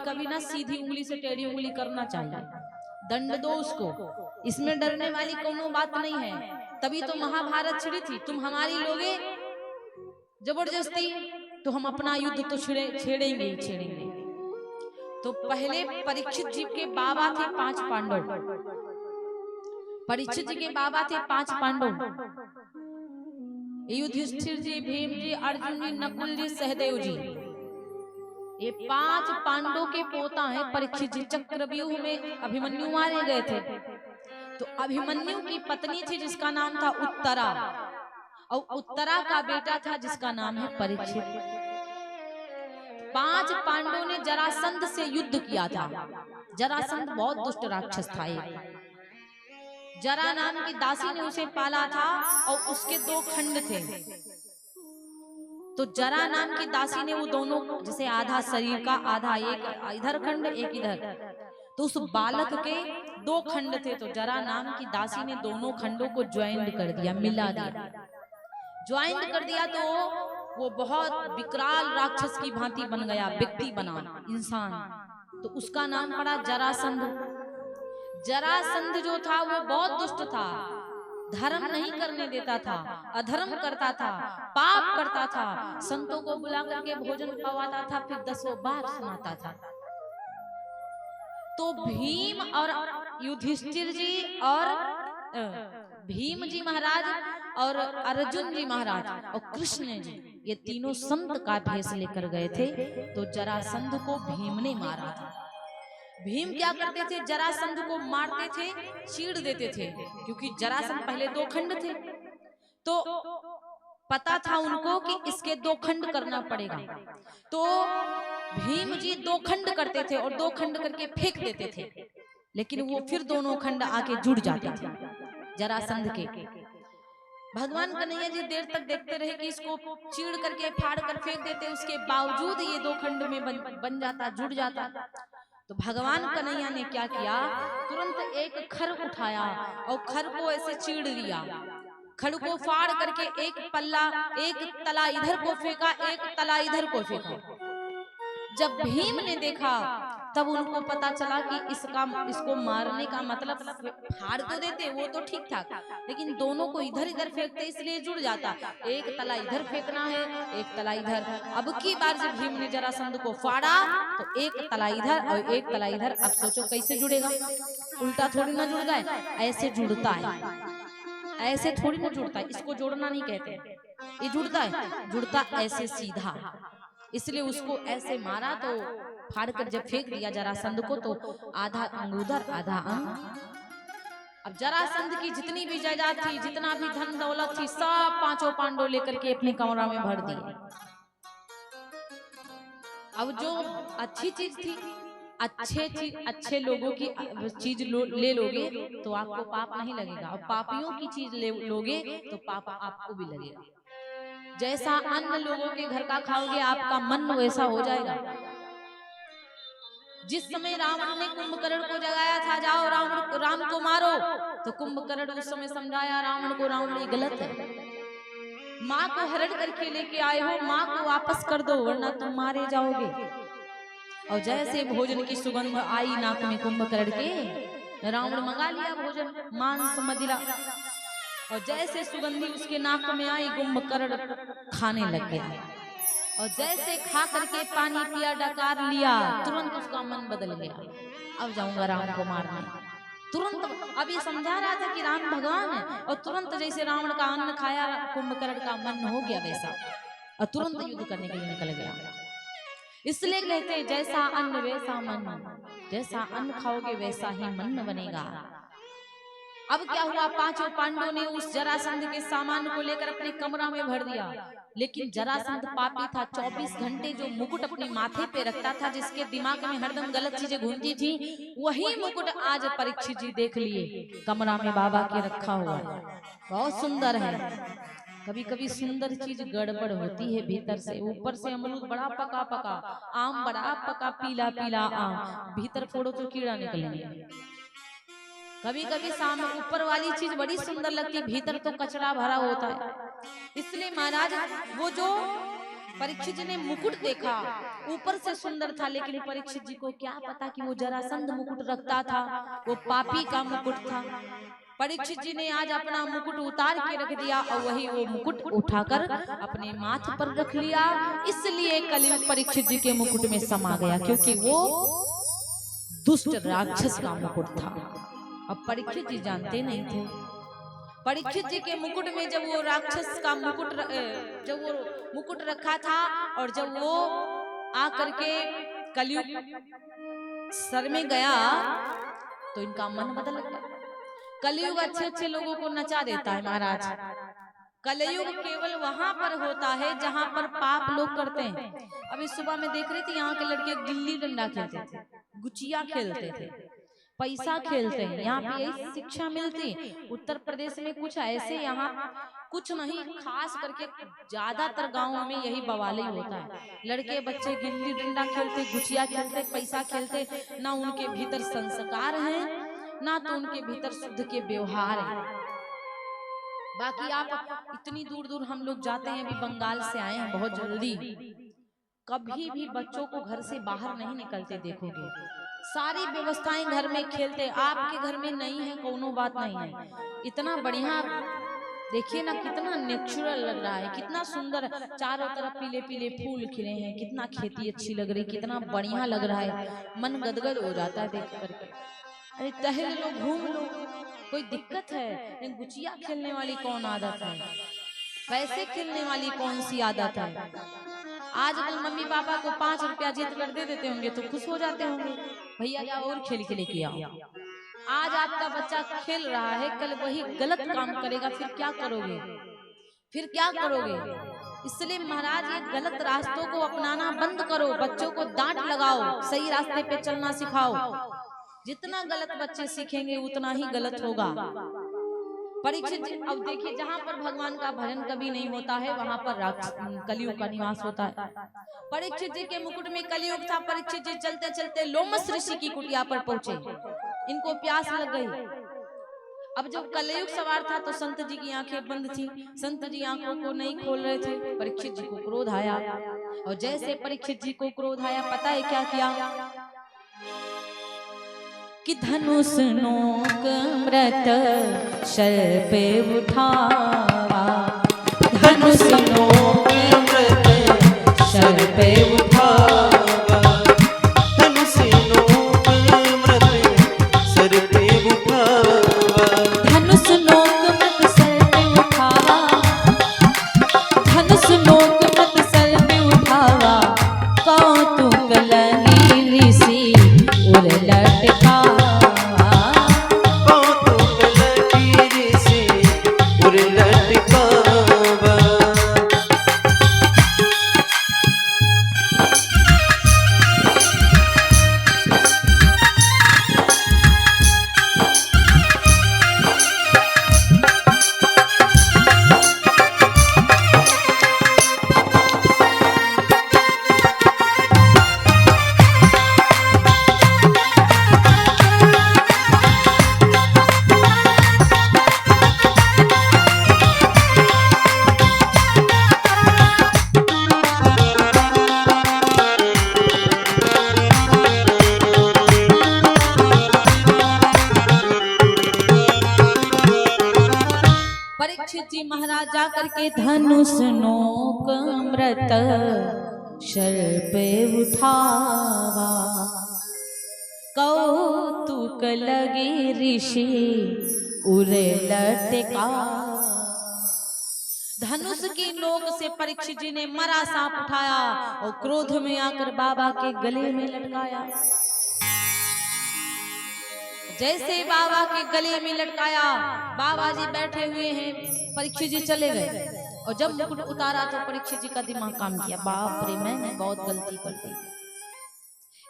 कभी ना सीधी उंगली से टेढ़ी उंगली करना चाहिए, दंड दो उसको। इसमें डरने वाली कोनो बात नहीं है। तभी तो महाभारत छिड़ी थी। तुम हमारी लोगे जबरदस्ती तो हम अपना युद्ध तो छेड़ेंगे ही छेड़ेंगे। तो पहले परीक्षित जी के बाबा थे 5 पांडव। परीक्षित जी के बाबा थे 5 पांडव, युधिष्ठिर जी, भीम जी, अर्जुन जी, नकुल जी, सहदेव जी। ये 5 पांडवों के पोता हैं परीक्षित जी। चक्रव्यूह में अभिमन्यु मारे गए थे। तो अभिमन्यु की पत्नी थी जिसका नाम था उत्तरा, और उत्तरा का बेटा था जिसका नाम है परीक्षित। 5 पांडवों ने जरासंध से युद्ध किया था। जरासंध बहुत दुष्ट राक्षस था। एक जरा नाम की दासी ने उसे पाला था और उसके 2 खंड थे। तो जरा नाम की दासी ने वो दोनों, जैसे आधा शरीर का आधा, एक इधर खंड एक इधर, तो उस बालक के 2 खंड थे। तो जरा नाम की दासी ने दोनों खंडों को ज्वाइंट कर दिया, मिला दिया। ज्वाइंट कर दिया तो वो बहुत विकराल राक्षस की भांति बन गया, व्यक्ति बना, इंसान। तो उसका नाम पड़ा जरासंध। जरासंध जो था वो बहुत दुष्ट था, धर्म नहीं करने देता था, अधर्म करता था, पाप करता था, संतों को बुला करके भोजन खवाता था, फिर 10 बार सुनाता था। तो भीम और युधिष्ठिर जी और भीम जी महाराज और अर्जुन जी महाराज और कृष्ण जी, ये तीनों संत का भेष लेकर गए थे। तो जरासंध को भीम ने मारा था। भीम क्या करते थे, जरासंध को मारते थे, चीड़ देते थे, क्योंकि जरासंध पहले 2 खंड थे। तो पता था उनको कि इसके 2 खंड करना पड़ेगा। तो भीम जी 2 खंड करते थे और 2 खंड करके फेंक देते थे, लेकिन वो फिर दोनों खंड आके जुड़ जाते थे जरासंध के। भगवान कन्हैया जी देर तक देखते रहे कि इसको चीड़ करके फाड़ कर फेंक देते, उसके बावजूद ये 2 खंड में बन जाता, जुड़ जाता। तो भगवान कन्हैया ने क्या किया, तुरंत एक खर उठाया और खर को ऐसे चीड़ लिया। खड़ को फाड़ करके एक पल्ला, एक तला इधर को फेंका, एक तला इधर को फेंका। जब भीम ने देखा तब उनको पता चला कि इसको मारने का मतलब, फाड़ तो देते वो तो ठीक ठाक, लेकिन दोनों को इधर इधर फेंकते इसलिए जुड़ जाता। एक तला इधर फेंकना है, एक तला इधर। अब की बार जब भीम ने जरासंध को फाड़ा तो एक तला इधर और एक तला इधर। अब सोचो कैसे जुड़ेगा, उल्टा थोड़ी ना जुड़ जाए, ऐसे जुड़ता है, ऐसे थोड़ी ना जुड़ता है। इसको जोड़ना नहीं कहते, ये जुड़ता है, जुड़ता ऐसे सीधा। इसलिए उसको ऐसे मारा तो फाड़ कर जब फेंक दिया जरासंध को, तो आधा अंग उधर आधा अंग। अब जरासंध की जितनी भी जायदाद थी, जितना भी धन दौलत थी, सब 5 पांडव लेकर के अपने कमरा में भर दिए। अब जो अच्छी चीज थी, अच्छे लोगों की चीज ले लोगे तो आपको पाप नहीं लगेगा, और पापियों की चीज ले लोगे तो पाप आपको भी लगेगा। जैसा अन्न लोगों के घर का खाओगे आपका मन वैसा हो जाएगा। जिस समय रावण ने कुंभकर्ण को जगाया था, जाओ राम को मारो, तो कुंभकर्ण उस समय समझाया रावण को, रावण ये गलत है, माँ को हरण करके लेके आए हो, माँ को वापस कर दो वरना तुम मारे जाओगे। और जैसे भोजन की सुगंध आई नाक में कुंभकर्ण के, रावण मंगा लिया भोजन, मांस मदिरा, और जैसे सुगंधी उसके नाक में आई कुंभकर्ण खाने लग गया। और जैसे खा करके पानी पिया, डकार लिया, तुरंत उसका मन बदल गया, अब जाऊंगा राम को मारने। तुरंत अभी समझा रहा था कि राम भगवान है, और तुरंत जैसे रावण का अन्न खाया कुंभकर्ण का मन हो गया वैसा, और तुरंत युद्ध करने के लिए निकल गया। इसलिए कहते हैं जैसा अन्न वैसा मन, जैसा अन्न खाओगे वैसा ही मन बनेगा। अब क्या हुआ, 5 पांडवों ने उस जरासंध के सामान को लेकर अपने कमरा में भर दिया, लेकिन जरासंध पापी था। 24 घंटे जो मुकुट अपने माथे पे रखता था, जिसके दिमाग में हरदम गलत चीजें घूमती थी, वही मुकुट आज परीक्षित जी देख लिए कमरा में बाबा के रखा हुआ है। बहुत सुंदर है। कभी कभी सुंदर चीज गड़बड़ होती है भीतर से। ऊपर से अमरूद बड़ा पका पका, आम बड़ा पका पीला पीला आम, भीतर फोड़ो तो कीड़ा निकलेंगे। कभी कभी सामने ऊपर वाली चीज बड़ी सुंदर लगती, भीतर तो कचरा भरा होता है। इसलिए महाराज वो जो परीक्षित जी ने मुकुट देखा, ऊपर से सुंदर था, लेकिन परीक्षित जी को क्या पता कि वो जरासंध मुकुट रखता था, वो पापी का मुकुट था। परीक्षित जी ने आज अपना मुकुट उतार के रख दिया और वही वो मुकुट उठाकर अपने माथ पर रख लिया। इसलिए कलयुग परीक्षित जी के मुकुट में समा गया, क्योंकि वो दुष्ट राक्षस का मुकुट था। अब परीक्षित जी जानते नहीं थे। परीक्षित जी के मुकुट में जब वो राक्षस का मुकुट जब वो मुकुट रखा था और जब वो आकर के कलयुग सर में गया तो इनका मन बदल गया। कलयुग अच्छे अच्छे लोगों को नचा देता है महाराज। कलयुग केवल वहां पर होता है जहां पर पाप लोग करते हैं। अभी सुबह में देख रही थी, यहाँ के लड़के गिल्ली डंडा खेलते थे, गुचिया खेलते थे, पैसा खेलते हैं। यहाँ पे यही शिक्षा मिलती। उत्तर प्रदेश में कुछ ऐसे यहाँ कुछ नहीं, खास करके ज्यादातर गांवों में यही बवाल ही होता है। लड़के बच्चे गिल्ली डंडा खेलते, गुचिया खेलते, पैसा खेलते, ना उनके भीतर संस्कार है, ना तो उनके भीतर शुद्ध के व्यवहार है। बाकी आप इतनी दूर दूर हम लोग जाते हैं, अभी बंगाल से आए हैं बहुत जल्दी, कभी भी बच्चों को घर से बाहर नहीं निकलते देखोगे। सारी व्यवस्थाएं घर में खेलते। आपके घर में नहीं है कोनो बात नहीं है, इतना बढ़िया देखिए ना, कितना नेचुरल लग रहा है, कितना सुंदर, चारों तरफ पीले पीले फूल खिले हैं, कितना खेती अच्छी लग रही, कितना बढ़िया लग रहा है, मन गदगद हो जाता है देख करके। अरे टहल लो, घूम लो, कोई दिक्कत है? गुचिया खेलने वाली कौन आदत है? पैसे खेलने वाली कौन सी आदत है? आजकल मम्मी पापा को 5 रुपया जीत कर दे देते होंगे तो खुश हो जाते होंगे, भैया जाओ और खेल के लेके आओ। आज आपका बच्चा खेल रहा है, कल वही गलत काम करेगा, फिर क्या करोगे? फिर क्या करोगे? इसलिए महाराज ये गलत रास्तों को अपनाना बंद करो, बच्चों को डांट लगाओ, सही रास्ते पे चलना सिखाओ। जितना गलत बच्चे सीखेंगे उतना ही गलत होगा। परीक्षित जी, अब देखिए जहाँ पर भगवान का भजन कभी नहीं होता है वहां पर कलयुग का निवास होता है। परीक्षित जी के मुकुट में कलयुग था। परीक्षित जी चलते चलते लोमस ऋषि की कुटिया पर पहुंचे। इनको प्यास लग गई। अब जब कलयुग सवार था तो संत जी की आंखें बंद थी, संत जी आंखों को नहीं खोल रहे थे। परीक्षित जी को क्रोध आया, और जैसे परीक्षित जी को क्रोध आया, पता है क्या किया? कि धनुष नोक मृत शर पे उठावा, धनुष नोक मृत शर पे उठावा, धनुष नोक मृत सर पे उठावा, धनुष नोक मृत सर पे उठावा, धनुष नोक मृत सर पे उठावा, कौतुक लगी ऋषि उर लटका, महाराज जाकर के धनुष नोक मृत शर पे उठावा, कौतुक लगे ऋषि उरे लटका। धनुष की नोक से परीक्षित जी ने मरा सांप उठाया और क्रोध में आकर बाबा के गले में लटकाया। जैसे बाबा के गले में लटकाया, बाबा जी बैठे हुए हैं, परीक्षित जी चले गए। और जब मुकुट उतारा तो परीक्षित जी का दिमाग काम किया, बाप रे मैंने बहुत गलती कर दी,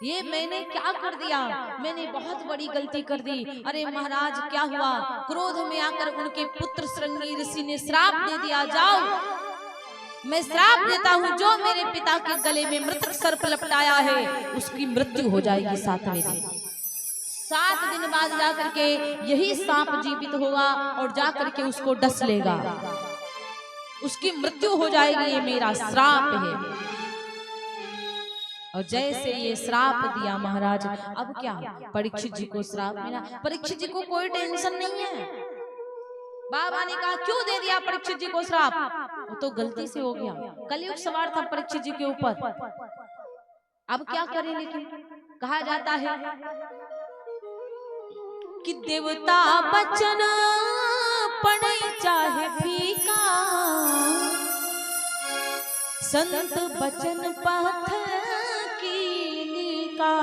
ये मैंने क्या कर दिया, मैंने बहुत बड़ी गलती कर दी। अरे महाराज क्या हुआ? क्रोध में आकर उनके पुत्र श्रृंगी ऋषि ने श्राप दे दिया, जाओ मैं श्राप देता हूँ, जो मेरे पिता के गले में मृतक सर्प लपटाया है उसकी मृत्यु हो जाएगी 7वें दिन। 7 दिन बाद जाकर के यही सांप जीवित होगा और जाकर के उसको डस लेगा। उसकी मृत्यु हो जाएगी, ये मेरा श्राप है। और जैसे ये श्राप दिया महाराज, अब क्या परीक्षित जी को श्राप मिला। परीक्षित जी को कोई टेंशन नहीं है। बाबा ने कहा क्यों दे दिया परीक्षित जी को श्राप, वो तो गलती से हो गया, कलयुग सवार था परीक्षित जी के ऊपर, अब क्या करें। लेकिन कहा जाता है कि देवता बचन पड़े चाहे फीका, संत बचन पथ की का।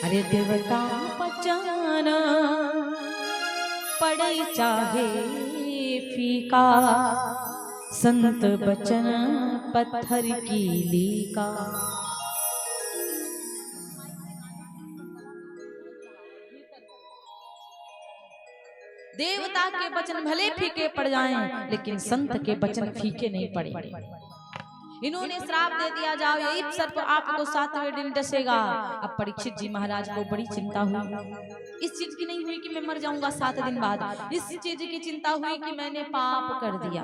अरे देवता बचन पड़े चाहे फीका, संत बचन पत्थर की लीका। देवता के वचन भले फीके पड़ जाएं, लेकिन संत के वचन फीके नहीं पड़े। इन्होंने श्राप दे दिया, जाओ यही सर्प आपको 7वें दिन डसेगा। अब परीक्षित जी महाराज को बड़ी चिंता हुई। इस चीज की नहीं हुई कि मैं मर जाऊंगा 7 दिन बाद, इस चीज की चिंता हुई कि मैंने पाप कर दिया,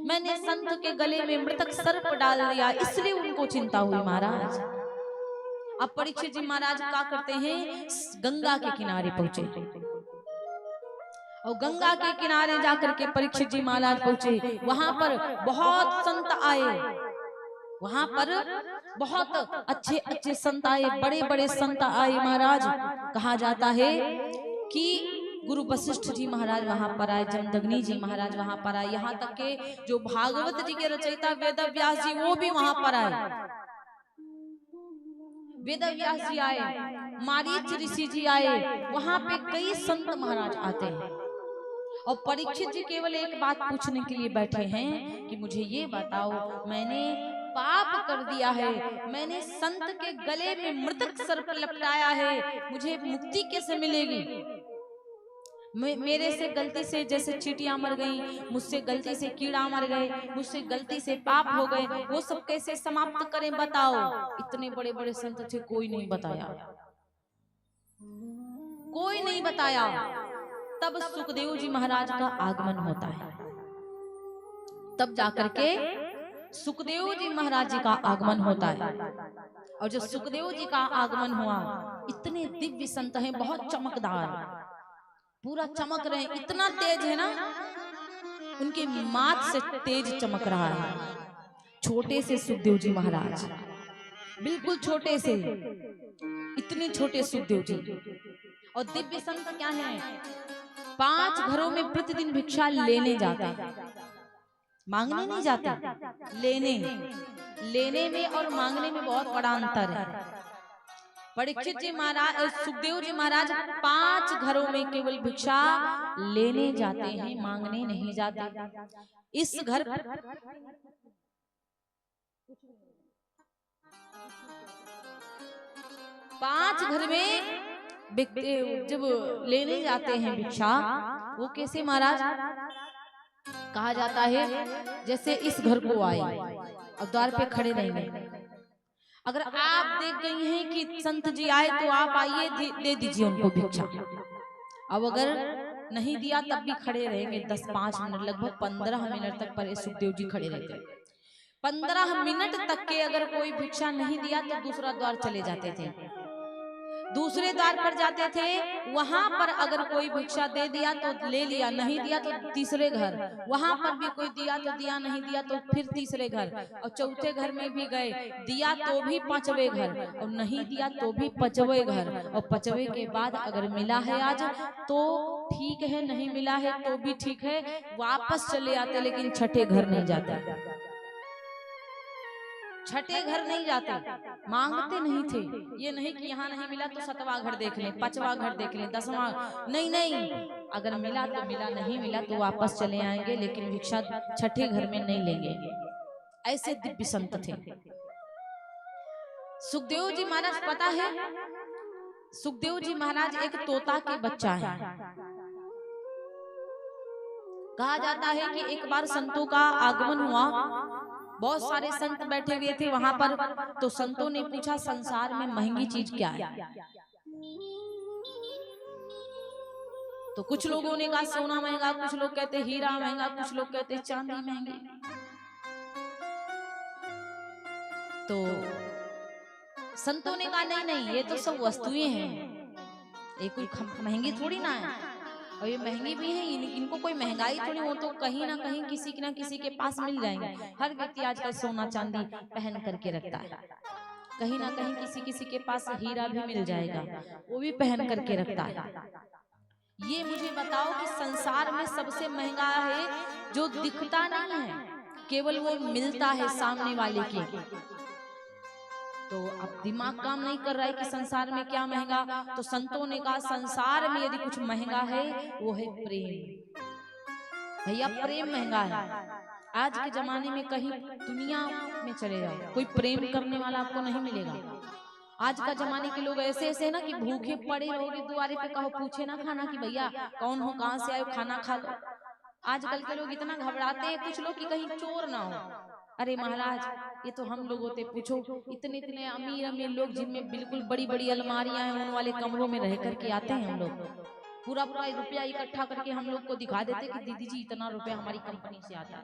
मैंने संत के गले में मृतक सर्प डाल दिया, इसलिए उनको चिंता हुई महाराज। अब परीक्षित जी महाराज क्या करते हैं, गंगा के किनारे पहुंचे और गंगा के किनारे जाकर के परीक्षित जी महाराज पहुंचे। वहां पर बहुत संत आए, वहां पर बहुत अच्छे अच्छे संत आए, बड़े बड़े संत आए महाराज। कहा जाता है कि गुरु वशिष्ठ जी महाराज वहां पर आए, जमदग्नि जी महाराज वहां पर आए, यहाँ तक के जो भागवत जी के रचयिता वेद व्यास जी वो भी वहां पर आए। वेद व्यास जी आए, मारीच ऋषि जी आए, वहां पे कई संत महाराज आते हैं। और परीक्षित जी केवल एक बात पूछने के लिए बैठे हैं कि मुझे ये बताओ, मैंने पाप कर दिया है, मैंने संत के गले में मृतक सर्प लपटाया है, मुझे मुक्ति कैसे मिलेगी। मेरे से गलती से जैसे चींटियां मर गई, मुझसे गलती से कीड़ा मर गए, मुझसे गलती से पाप हो गए, वो सब कैसे समाप्त करें बताओ। इतने बड़े बड़े संत थे, कोई नहीं बताया, कोई नहीं बताया। तब सुखदेव जी महाराज का आगमन होता है, तब जाकर के सुखदेव जी महाराज जी का आगमन होता है। और जो सुखदेव जी का आगमन हुआ, इतने दिव्य संत हैं, बहुत चमकदार, पूरा चमक रहे हैं, इतना तेज है ना, उनके माथ से तेज चमक रहा है। छोटे से सुखदेव जी महाराज, बिल्कुल छोटे से, इतने छोटे सुखदेव जी। और दिव्य संत क्या है, 5 घरों में प्रतिदिन भिक्षा लेने जाते, मांगने नहीं जाते, लेने में और मांगने में बहुत बड़ा अंतर है। परीक्षित जी महाराज, सुखदेव जी महाराज 5 घरों में केवल भिक्षा लेने जाते हैं, मांगने नहीं जाते। इस घर 5 घर में जब लेने जाते हैं भिक्षा, वो कैसे महाराज, कहा जाता है जैसे इस घर को आए और द्वार पे खड़े रहेंगे। अगर आप देख गई हैं कि संत जी आए तो आप आइए दे दीजिए उनको भिक्षा। अब अगर नहीं दिया तब भी खड़े रहेंगे 10-5 मिनट, लगभग 15 मिनट तक पर सुखदेव जी खड़े रहते। 15 मिनट तक के अगर कोई भिक्षा नहीं दिया तो दूसरा द्वार चले जाते थे, दूसरे द्वार पर जाते थे, वहां पर अगर कोई भिक्षा दे दिया तो ले लिया, नहीं दिया तो तीसरे घर, वहां पर भी कोई दिया तो दिया, नहीं दिया तो फिर तीसरे घर, और चौथे घर में भी गए, दिया तो भी 5वें घर, और नहीं दिया तो भी 5वें घर, और 5वें के बाद अगर मिला है आज तो ठीक है, नहीं मिला है तो भी ठीक है, वापस चले आते, लेकिन छठे घर नहीं जाते, छठे घर नहीं जाते, मांगते नहीं थे। ये नहीं कि यहाँ नहीं मिला तो 7वां घर देख लें, 5वां घर देख लें, 10वां, नहीं, अगर मिला तो मिला, नहीं मिला तो वापस चले आएंगे, लेकिन भिक्षा छठे घर में नहीं लेंगे। ऐसे दिव्य संत थे सुखदेव जी महाराज। पता है, सुखदेव जी महाराज एक तोता के बच्चा है। कहा जाता है कि एक बार संतों का आगमन हुआ, बहुत सारे संत बैठे हुए थे वहां पर, तो संतों ने पूछा संसार में महंगी चीज क्या है। तो कुछ लोगों ने कहा सोना महंगा, कुछ लोग कहते हीरा महंगा, कुछ लोग कहते चांदी महंगी। तो संतों ने कहा नहीं नहीं, ये तो सब वस्तुएं हैं, ये कोई महंगी थोड़ी ना है, और ये महंगी भी है, इनको कोई महंगाई थोड़ी, वो तो कहीं ना कहीं किसी ना किसी के पास मिल जाएंगे। हर व्यक्ति आजकल सोना चांदी पहन करके रखता है, कहीं ना कहीं किसी किसी के पास हीरा भी मिल जाएगा, वो भी पहन करके रखता है। ये मुझे बताओ कि संसार में सबसे महंगा है जो दिखता नहीं है, केवल वो मिलता है सामने वाले के। तो अब दिमाग काम नहीं कर रहा है कि संसार में क्या महंगा, तो संतों ने कहा संसार में यदि कुछ महंगा है वो है प्रेम। भैया प्रेम महंगा है। आज के जमाने में कहीं दुनिया में चले जाओ, कोई प्रेम करने वाला आपको नहीं मिलेगा। आज का जमाने के लोग ऐसे ऐसे ना कि भूखे पड़े रहोगे द्वारे पे, कहो पूछे ना खाना कि भैया कौन हो, कहाँ से आए, खाना खा लो। आजकल के लोग इतना घबराते हैं कुछ लोग कि कहीं चोर ना हो। अरे महाराज ये तो हम लोग होते, पूछो इतने इतने अमीर अमीर लोग जिनमें बिल्कुल बड़ी बड़ी अलमारियां हैं, उन वाले कमरों में रह करके आते हैं हम लोग, पूरा पूरा रुपया इकट्ठा करके हम लोग को दिखा देते कि दीदी जी इतना रुपया हमारी कंपनी से आता है।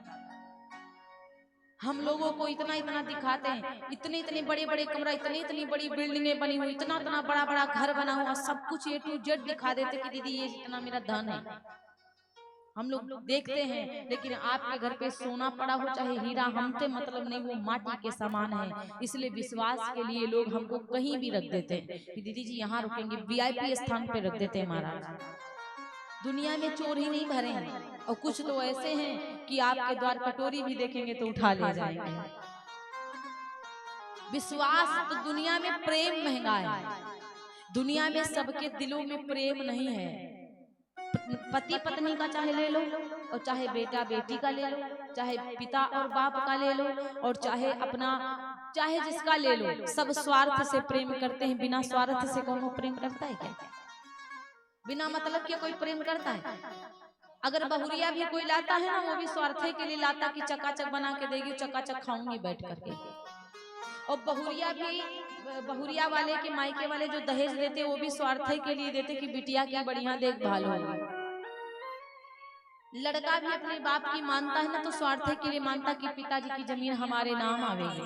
हम लोगों को इतना इतना दिखाते हैं, इतने इतने बड़े बड़े कमरा, इतनी इतनी बड़ी बिल्डिंगें बनी हुई, इतना इतना बड़ा बड़ा घर बना हुआ, सब कुछ A to Z दिखा देते कि दीदी ये इतना मेरा धन है। हम लोग देखते हैं, लेकिन आपके घर पे सोना पड़ा हो चाहे हीरा, हमसे मतलब नहीं, वो माटी के समान है। इसलिए विश्वास के लिए लोग हमको कहीं भी रख देते हैं कि दीदी जी यहाँ रुकेंगे, VIP स्थान पे रख देते हैं महाराज। दुनिया में चोर ही नहीं भरे हैं, और कुछ तो ऐसे हैं कि आपके द्वार कटोरी भी देखेंगे तो उठा ले जाएंगे। विश्वास तो दुनिया में प्रेम महंगा है, दुनिया में सबके दिलों में प्रेम नहीं है। पति पत्नी का चाहे ले लो, और चाहे बेटा बेटी का ले लो, चाहे पिता और बाप का ले लो, और चाहे अपना चाहे जिसका ले लो, सब स्वार्थ से प्रेम करते हैं। बिना स्वार्थ से कौन प्रेम करता है क्या? बिना मतलब के कोई प्रेम करता है? अगर बहुरिया भी कोई लाता है ना, वो भी स्वार्थ के लिए लाता कि चकाचक बना के देगी, चकाचक खाऊंगी बैठ करके। और बहुरिया भी, बहुरिया वाले के मायके वाले जो दहेज देते वो भी स्वार्थ के लिए देते कि बिटिया की बढ़िया देखभाल होगी। लड़का भी अपने बाप की मानता है ना, तो स्वार्थ के लिए मानता कि पिताजी की जमीन हमारे नाम आवेगी।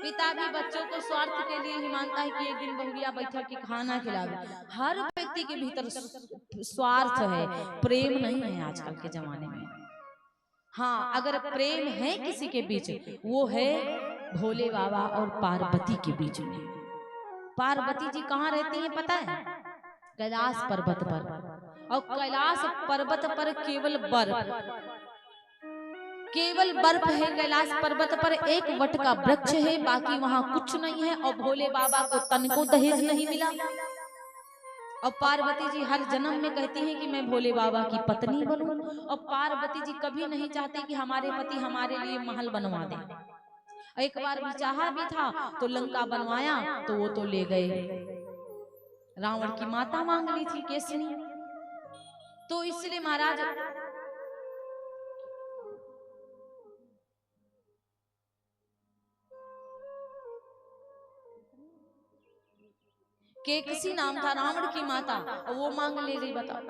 पिता भी बच्चों को स्वार्थ के लिए ही मानता है कि एक दिन बहुरिया बैठा के खाना खिलावे। हर व्यक्ति के भीतर स्वार्थ है, प्रेम नहीं है आजकल के जमाने में। हाँ, अगर प्रेम है किसी के बीच, वो है भोले बाबा और पार्वती के बीच में। पार्वती जी कहाँ रहती हैं पता है? कैलाश पर्वत पर। और कैलाश पर्वत पर केवल बर्फ है। कैलाश पर्वत पर एक वट का वृक्ष है, बाकी वहाँ कुछ नहीं है। और भोले बाबा को तन को दहेज नहीं मिला। और पार्वती जी हर जन्म में कहती हैं कि मैं भोले बाबा की पत्नी बनूं। और पार्वती जी कभी नहीं चाहती कि हमारे पति हमारे लिए महल बनवा दें। एक बार भी चाहा भी था तो लंका बनवाया तो वो तो ले गए, रावण की माता मांग ली थी केसनी। तो इसलिए महाराज केकसी नाम था रावण की माता, और वो मांग ले गई। बताओ,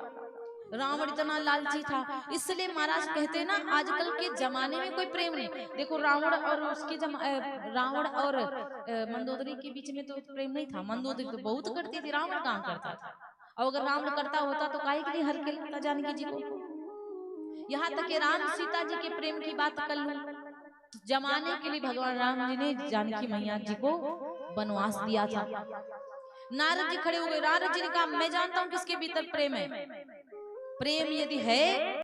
रावण इतना लालची था। इसलिए महाराज कहते ना आजकल के जमाने में कोई प्रेम नहीं। देखो रावण और उसके रावण और मंदोदरी के बीच में तो प्रेम नहीं था। मंदोदरी तो बहुत करती थी, रावण कहाँ करता था। और अगर रावण करता होता तो काहे के लिए हर के लगता जानकी जी को। यहाँ तक कि राम सीता जी के प्रेम की बात कर लूं, जमाने के लिए भगवान राम जी ने जानकी मैया जी को वनवास दिया था। नारद जी खड़े हो गए, नारद जी ने कहा मैं जानता हूं किसके भीतर प्रेम है। प्रेम यदि है